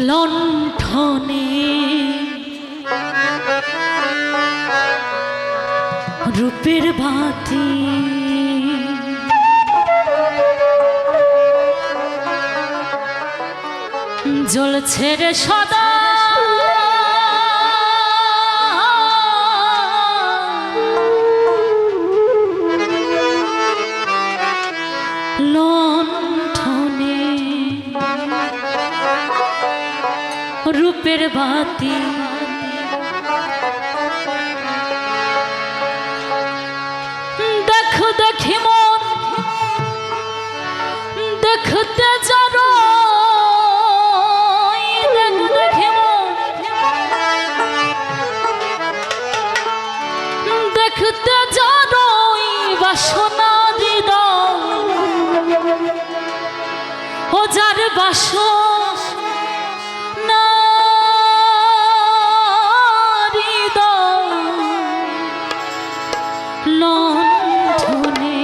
লণ্ঠনে রূপের বাতি জ্বলছে রে সদা লণ্ঠনে রূপের বাতি দেখো দেখি মন দেখতে যারো দেখো দেখি মন দেখতে যারো বাসনা হৃদয় ও যার বাসনা লণ্ঠনে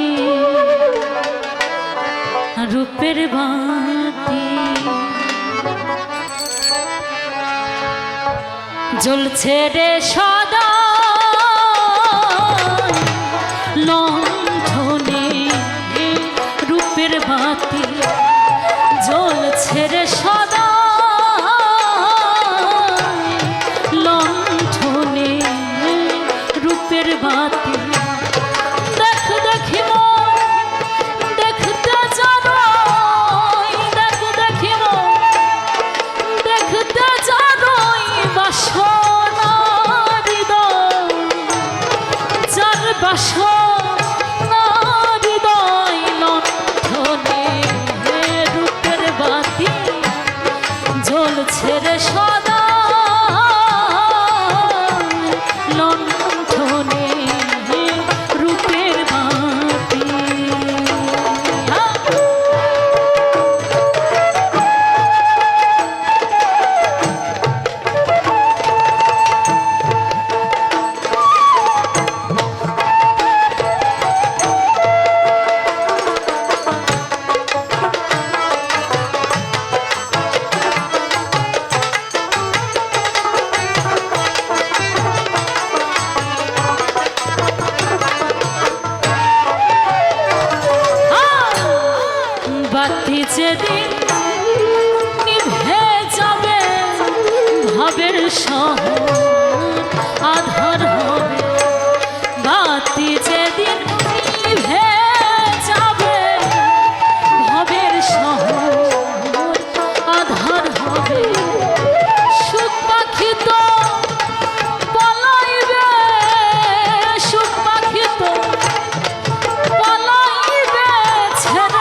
রূপের বাতি জ্বলছে রে সদা লণ্ঠনে রূপের বাতি জ্বলছে রে সদা লণ্ঠনে রূপের বাতি ছেড়ে সদা লণ্ঠনে রূপের বাতি বাতি যেদিন নিভে যাবে ভাবের শহর আধার হবে বাতি যেদিন নিভে যাবে ভাবের শহর আধার হবে সুখ পাখি তো পলাইবে সুখ পাখি তো পলাইবে ছেড়ে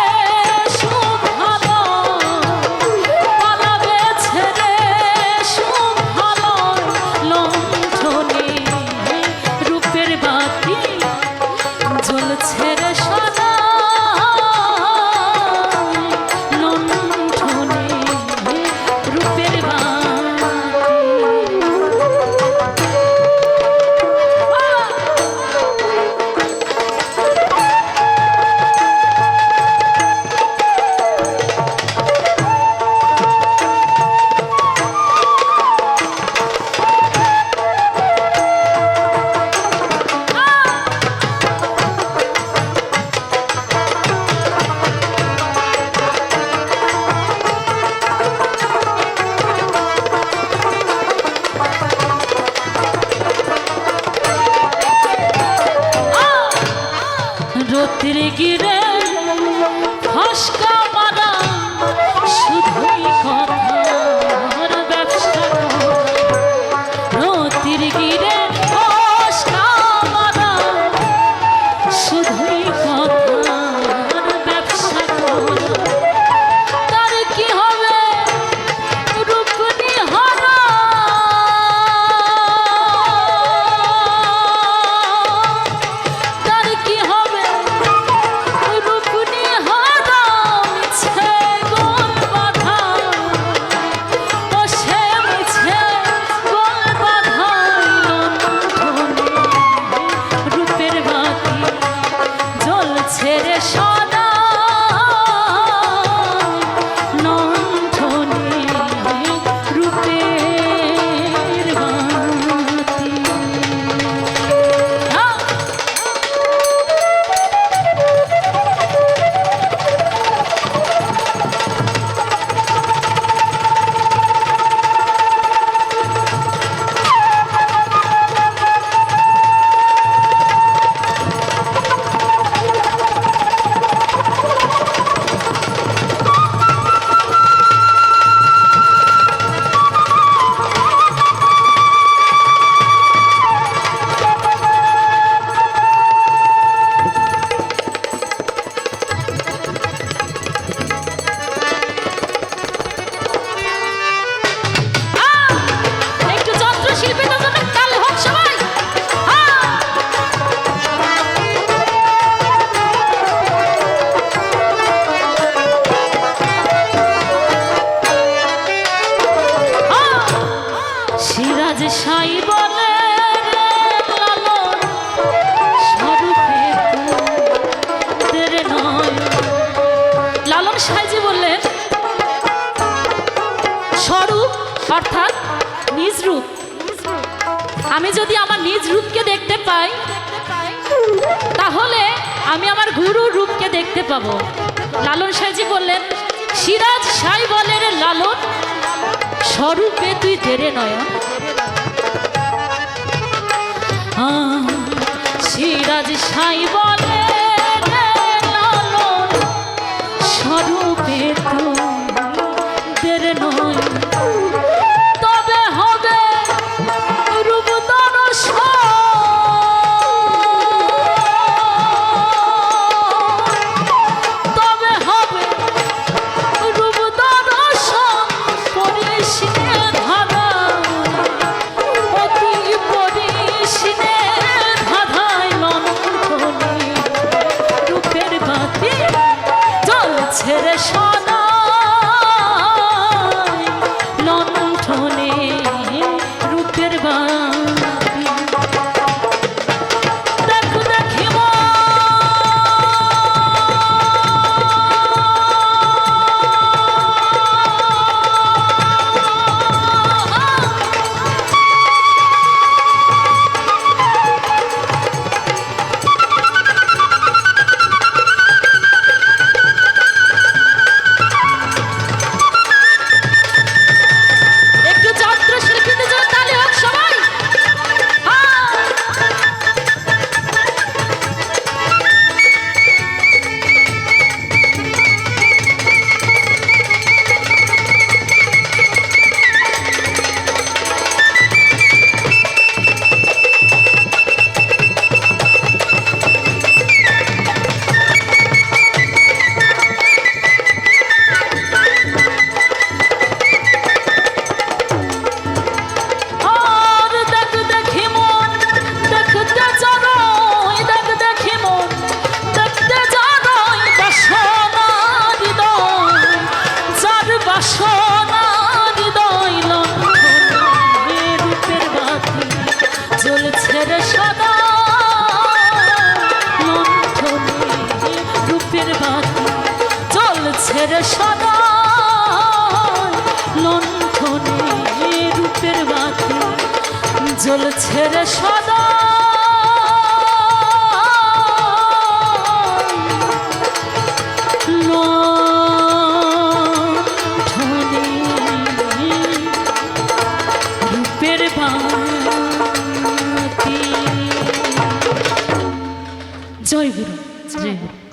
রতির গিরে ফসকা মারা শুধুই কথার ব্যবসা রতির গিরে ফসকা মারা শুধুই কথার ব্যবসা তার কি হবে রূপ নিহারা তার কি হবে আমি যদি আমার নিজ রূপকে দেখতে পাই, তাহলে আমি আমার গুরুর রূপকে দেখতে পাবো। লালন সাঁইজি বললেন, সিরাজ সাই বলে রে লালন, স্বরূপে তুই দেরে নয়ন। সিরাজ সাই বলে রে লালন, স্বরূপে তুই দেরে নয়, তবে হবে রূপ দর্শন, তবে হবে রূপ দর্শন, করিস নে ধাঁধা, অতি করিস নে ধাঁধায় লণ্ঠনে, রূপের বাতি জ্বলছে রে সদা, লণ্ঠনে রূপের বাতি। দেখো দেখিব একটু যন্ত্র শিল্পীদের জন্য তালি হোক সবাই। আর দেখ দেখি মন দেখতে জানোই, দেখ দেখি মন দেখতে জানোই, বাসনা হৃদয় যার বাসনা হৃদয়, লণ্ঠনে রূপের বাতি জ্বলছে রে সদা, লণ্ঠনে রূপের বাতি জ্বলছে রে সদা, লণ্ঠনে রূপের বাতি জ্বলছে রে সদা, লণ্ঠনে রূপের বাতি। জয় গুরু, জয় গুরু।